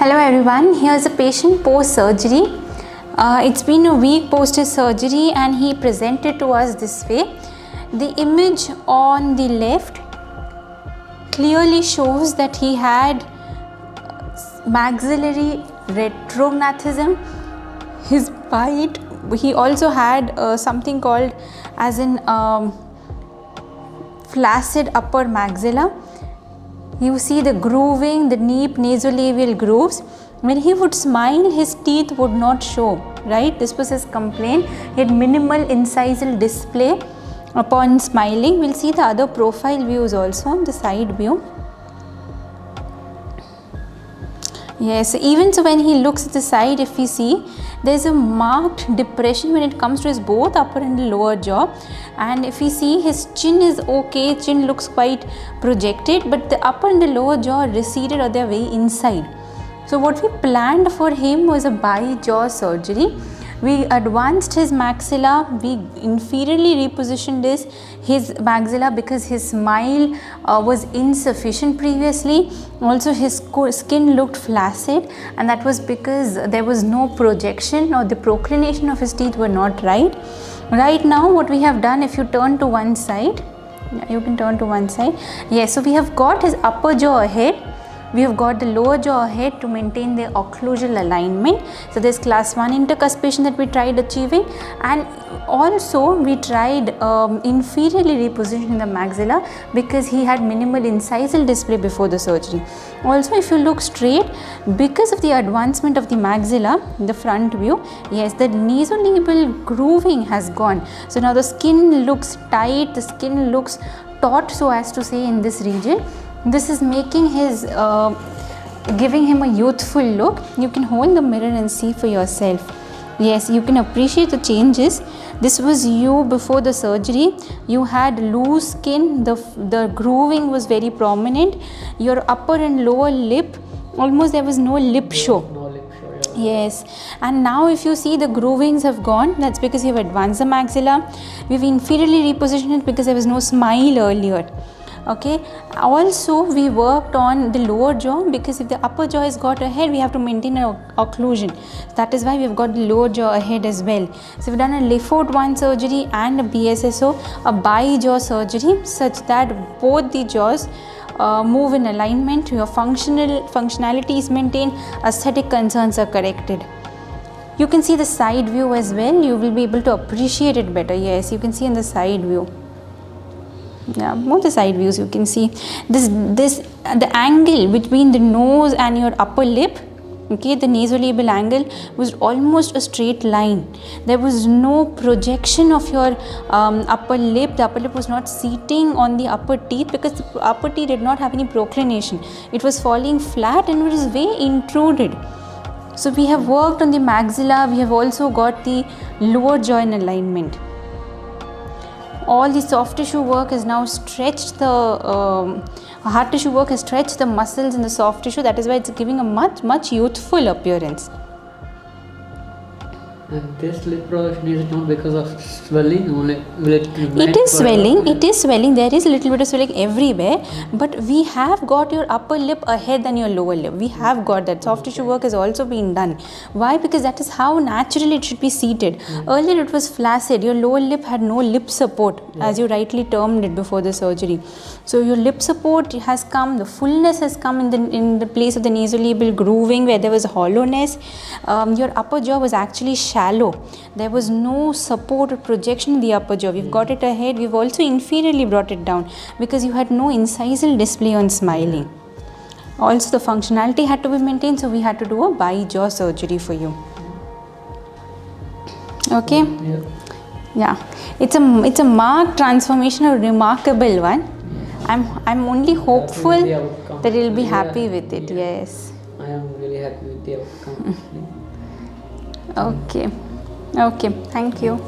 Hello everyone, here's a patient post surgery. It's been a week post his surgery and he presented to us this way. The image on the left clearly shows that he had maxillary retrognathism. His bite, he also had something called as in flaccid upper maxilla. You see the grooving, the deep nasolabial grooves. When he would smile, his teeth would not show, right? This was his complaint. He had minimal incisal display upon smiling. We'll see the other profile views also on the side view. Yes, even so when he looks at the side, if we see, there is a marked depression when it comes to his both upper and lower jaw. And if we see, his chin is okay, chin looks quite projected, but the upper and the lower jaw receded or they are very inside. So what we planned for him was a bi-jaw surgery. We advanced his maxilla, we inferiorly repositioned his maxilla because his smile was insufficient previously. Also his skin looked flaccid, and that was because there was no projection or the proclination of his teeth were not right. Right now what we have done, if you turn to one side, you can turn to one side. Yes, so we have got his upper jaw ahead. We have got the lower jaw ahead to maintain the occlusal alignment. So there's class 1 intercuspation that we tried achieving, and also we tried inferiorly repositioning the maxilla because he had minimal incisal display before the surgery. Also, if you look straight, because of the advancement of the maxilla, the front view, yes, the nasolabial grooving has gone. So now the skin looks tight, the skin looks taut, so as to say, in this region. This is making his, giving him a youthful look. You can hold the mirror and see for yourself. Yes, you can appreciate the changes. This was you before the surgery. You had loose skin, the grooving was very prominent. Your upper and lower lip, almost there was no lip show. Yes, and now if you see, the groovings have gone. That's because you have advanced the maxilla. We've inferiorly repositioned it because there was no smile earlier. Okay, also we worked on the lower jaw because if the upper jaw is got ahead, we have to maintain an occlusion. That is why we've got the lower jaw ahead as well. So we've done a Le Fort 1 surgery and a BSSO, a bi-jaw surgery, such that both the jaws move in alignment, your functionality is maintained, aesthetic concerns are corrected. You can see the side view as well. You will be able to appreciate it better. Yes, you can see in the side view. Yeah, both the side views you can see the angle between the nose and your upper lip, okay, the nasolabial angle was almost a straight line. There was no projection of your upper lip. The upper lip was not seating on the upper teeth because the upper teeth did not have any proclination. It was falling flat and it was way intruded. So we have worked on the maxilla. We have also got the lower jaw in alignment. All the soft tissue work has now stretched the hard tissue work has stretched the muscles in the soft tissue. That is why it's giving a much youthful appearance. And this lip projection is not because of swelling only? It is swelling, there is a little bit of swelling everywhere, but we have got your upper lip ahead than your lower lip. We have got that. Soft tissue work has also been done. Why? Because that is how naturally it should be seated. Earlier it was flaccid, your lower lip had no lip support, as you rightly termed it before the surgery. So your lip support has come, the fullness has come in the place of the nasolabial grooving where there was hollowness. Your upper jaw was actually shallow. There was no support or projection in the upper jaw. We've got it ahead. We've also inferiorly brought it down because you had no incisal display on smiling. Also the functionality had to be maintained, so we had to do a bi-jaw surgery for you. Okay? Yeah. It's a marked transformation, a remarkable one. I'm only hopeful that you'll be happy with it. Yes. I am really happy with the outcome. Okay. Okay. Thank you.